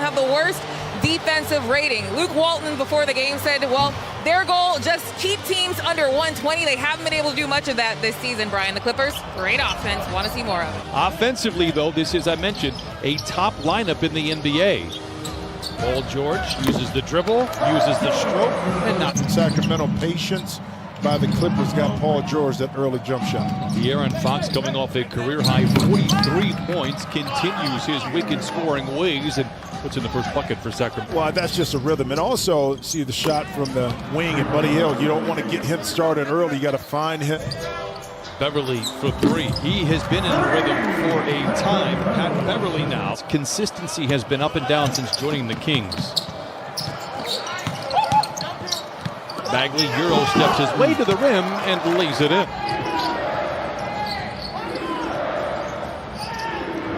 have the worst defensive rating. Luke Walton before the game said, well, their goal, just keep teams under 120. They haven't been able to do much of that this season, Brian. The Clippers, great offense. Want to see more of it. Offensively, though, this is, I mentioned, a top lineup in the NBA. Paul George uses the dribble, uses the stroke, and not. Sacramento patience by the Clippers got Paul George that early jump shot. De'Aaron Fox, coming off a career-high 43 points, continues his wicked scoring ways and puts in the first bucket for Sacramento. Well, that's just a rhythm. And also, see the shot from the wing and Buddy Hield. You don't want to get him started early. You got to find him. Beverly for three. He has been in a rhythm for a time. Pat Beverly now. Consistency has been up and down since joining the Kings. Bagley Euro steps his way to the rim and lays it in.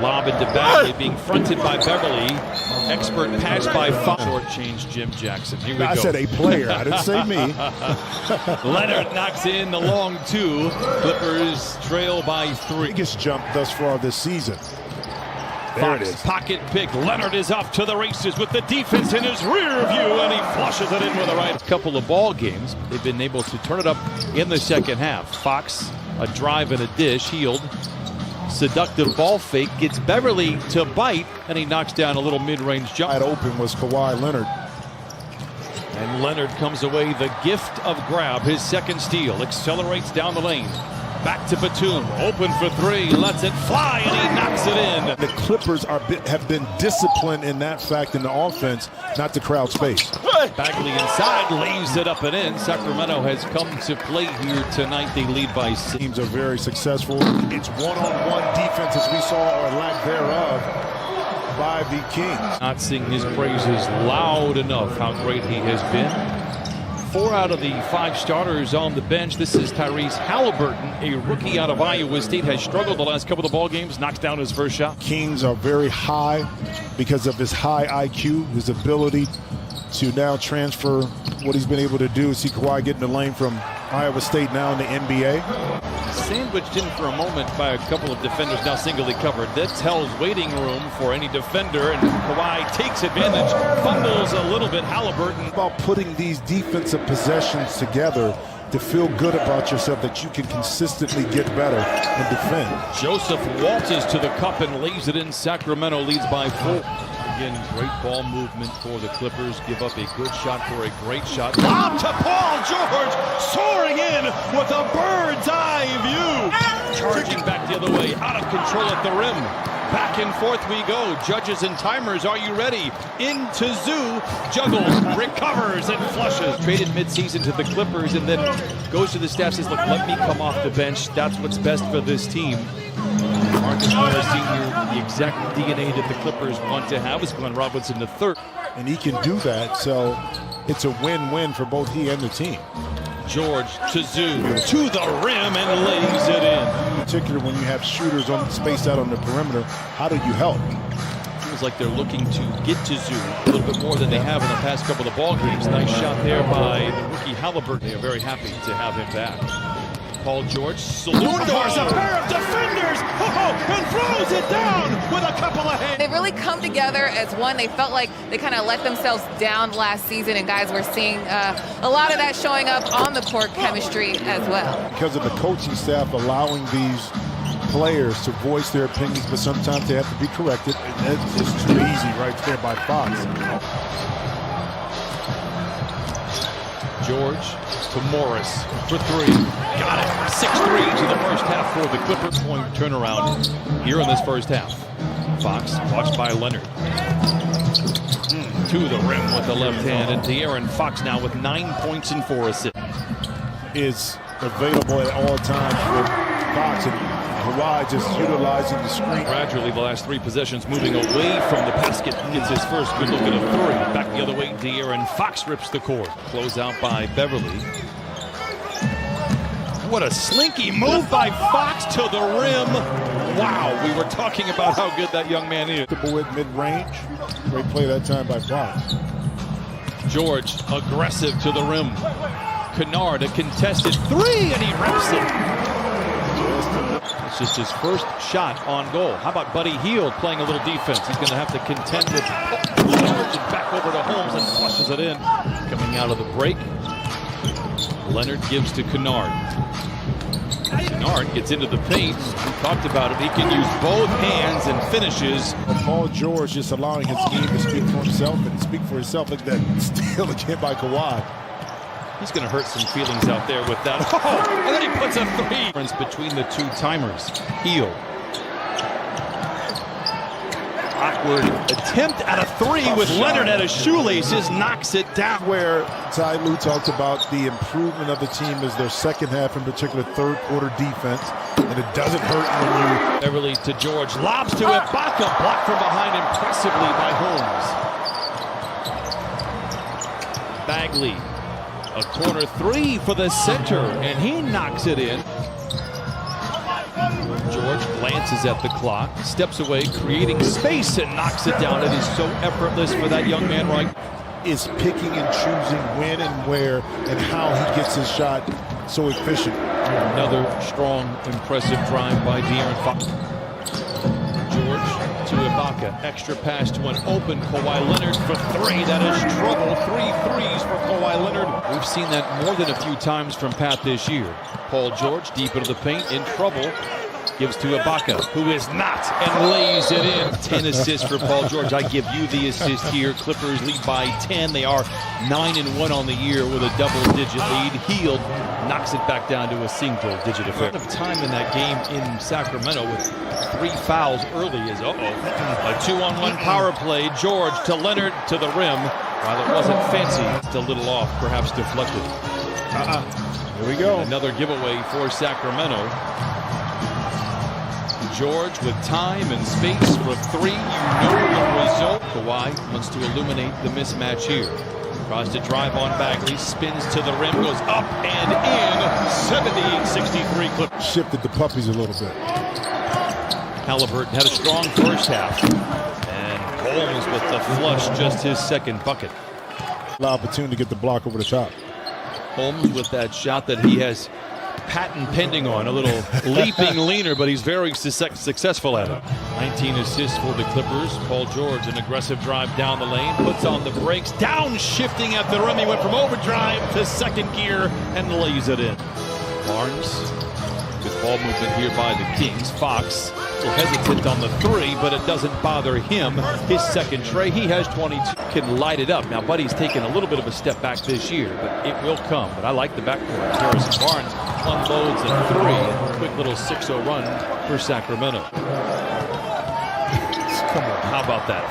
Lob into Bagley, being fronted by Beverly. Expert pass by Fox. Short change Jim Jackson. Here we go. I said a player. I didn't say me. Leonard knocks in the long two. Clippers trail by three. Biggest jump thus far this season. There Fox, it is. pocket pick. Leonard is off to the races with the defense in his rear view, and he flushes it in with the right. Couple of ball games, they've been able to turn it up in the second half. Fox, a drive and a dish. Hield, seductive ball fake, gets Beverly to bite, and he knocks down a little mid-range jump. Wide open was Kawhi Leonard. And Leonard comes away the gift of grab. His second steal, accelerates down the lane. Back to Batum, open for three, lets it fly, and he knocks it in. The Clippers have been disciplined in that fact in the offense, not to crowd space. Bagley inside, lays it up and in. Sacramento has come to play here tonight. They lead by 6. Teams are very successful. It's one-on-one defense, as we saw, or lack thereof, by the Kings. Not sing his praises loud enough how great he has been. 4 out of the 5 starters on the bench. This is Tyrese Halliburton, a rookie out of Iowa State, has struggled the last couple of ball games, knocks down his first shot. Kings are very high because of his high IQ, his ability to now transfer what he's been able to do. See Kawhi get in the lane from Iowa State now in the NBA. Sandwiched in for a moment by a couple of defenders, now singly covered. That's hell's waiting room for any defender, and Kawhi takes advantage, fumbles a little bit. Halliburton. About putting these defensive possessions together to feel good about yourself, that you can consistently get better and defend. Joseph waltzes to the cup and lays it in. Sacramento leads by 4. Again, great ball movement for the Clippers. Give up a good shot for a great shot. Lob to Paul George, soaring in with a bird's eye view. Charging back the other way, out of control at the rim. Back and forth we go. Judges and timers, are you ready? Into Zoo, juggles, recovers, and flushes. Traded midseason to the Clippers and then goes to the staff, says, look, let me come off the bench. That's what's best for this team. Marcus Morris Sr., the exact DNA that the Clippers want to have, is Glenn Robinson III. And he can do that, so it's a win-win for both he and the team. George to Zoo, to the rim, and lays it in. In particular, when you have shooters on spaced out on the perimeter, how do you help? Feels like they're looking to get to Zoo a little bit more than they have in the past couple of ball games. Nice shot there by the rookie Halliburton. They are very happy to have him back. Paul George salutes a pair of defenders, and throws it down with a couple of hands. They've really come together as one. They felt like they kind of let themselves down last season, and guys, we're seeing a lot of that showing up on the court chemistry as well. Because of the coaching staff allowing these players to voice their opinions, but sometimes they have to be corrected. And it's just too easy right there by Fox. George to Morris for 3. Got it. 6-3 to the first half for the Clippers. Point turnaround here in this first half. Fox watched by Leonard. To the rim with the left hand. And De'Aaron Fox now with 9 points and 4 assists. Is available at all times for Fox, and Kawhi just utilizing the screen. Gradually, the last 3 possessions moving away from the basket. Gets his first good look at a 3. Back the other way, De'Aaron Fox rips the court. Close out by Beverly. What a slinky move by Fox to the rim. Wow, we were talking about how good that young man is. With mid-range. Great play that time by Fox. George, aggressive to the rim. Kennard, a contested 3, and he rips it. It's just his first shot on goal. How about Buddy Hield playing a little defense? He's going to have to contend with George and back over to Holmes and flushes it in. Coming out of the break, Leonard gives to Kennard. Kennard gets into the paint. We talked about it. He can use both hands and finishes. Paul George just allowing his game to speak for himself and speak for himself. Look at that steal again by Kawhi. He's going to hurt some feelings out there with that. Oh, and then he puts a three. Difference between the two timers. Hield. Awkward attempt at a three with Leonard at his shoelaces. Knocks it down. Where Ty Lue talked about the improvement of the team is their second half, in particular third quarter defense. And it doesn't hurt when you... Beverly to George. Lobs to Ibaka. Blocked from behind impressively by Holmes. Bagley. A corner three for the center, and he knocks it in. George glances at the clock, steps away, creating space, and knocks it down. It is so effortless for that young man, right? Is picking and choosing when and where and how he gets his shot so efficient. Another strong, impressive drive by De'Aaron Fox. George to Ibaka. Extra pass to an open Kawhi Leonard for three. That is trouble. 3 threes for Kawhi Leonard. We've seen that more than a few times from Pat this year. Paul George deep into the paint, in trouble. Gives to Ibaka, who is not, and lays it in. 10 assists for Paul George. I give you the assist here. Clippers lead by 10. They are 9-1 on the year with a double-digit lead. Hield knocks it back down to a single-digit affair. Of time in that game in Sacramento with 3 fouls early is a 2-on-1 power play. George to Leonard to the rim. While it wasn't fancy, it's a little off, perhaps deflected. Here we go. Another giveaway for Sacramento. George with time and space for three. You know the result. Kawhi wants to illuminate the mismatch here. Tries to drive on Bagley, spins to the rim, goes up and in. 78-63 Clippers. Shifted the puppies a little bit. Halliburton had a strong first half. And Holmes with the flush, just his second bucket. Opportunity to get the block over the top. Holmes with that shot that he has patent pending on, a little leaping leaner, but he's very successful at it. 19 assists for the Clippers. Paul George, an aggressive drive down the lane, puts on the brakes, downshifting at the rim. He went from overdrive to second gear and lays it in. Barnes, good ball movement here by the Kings. Fox, a little hesitant on the three, but it doesn't bother him. His second tray, he has 22. Can light it up. Now, Buddy's taken a little bit of a step back this year, but it will come. But I like the backcourt. Harrison Barnes unloads a three. And a quick little 6-0 run for Sacramento. Come on. How about that?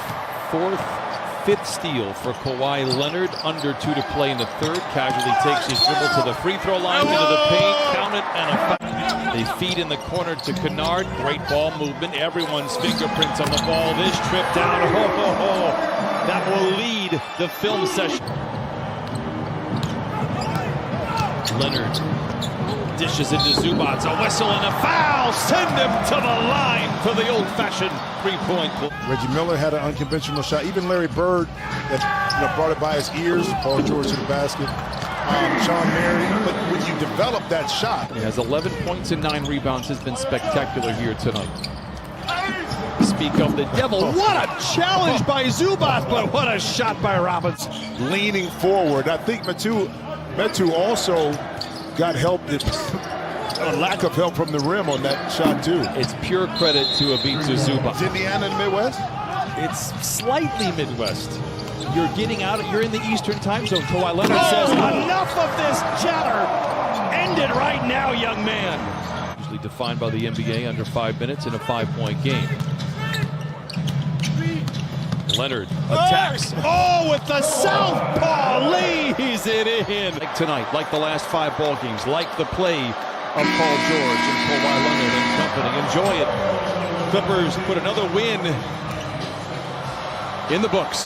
Fifth steal for Kawhi Leonard. Under 2 to play in the third. Casually takes his dribble to the free throw line, into the paint. Count it, and a foul. They feed in the corner to Kennard. Great ball movement. Everyone's fingerprints on the ball. This trip down. That will lead the film session. Leonard dishes into Zubats. A whistle and a foul. Send him to the line for the old-fashioned three-point. Reggie Miller had an unconventional shot. Even Larry Bird that brought it by his ears. Paul George to the basket. Sean Mary. But when you develop that shot. He has 11 points and 9 rebounds. Has been spectacular here tonight. Speak of the devil. What a challenge by Zubac, but what a shot by Robinson. Leaning forward. I think Metu also got help, a lack of help from the rim on that shot too. It's pure credit to Ivica Zubac. Is Indiana in the Midwest? It's slightly Midwest. You're getting out, you're in the Eastern time zone. Kawhi Leonard says, enough of this chatter. End it right now, young man. Usually defined by the NBA under 5 minutes in a 5-point game. Leonard attacks. Oh, with the southpaw, lays it in. Like tonight, like the last 5 ball games, like the play of Paul George and Kawhi Leonard and company. Enjoy it. Clippers put another win in the books.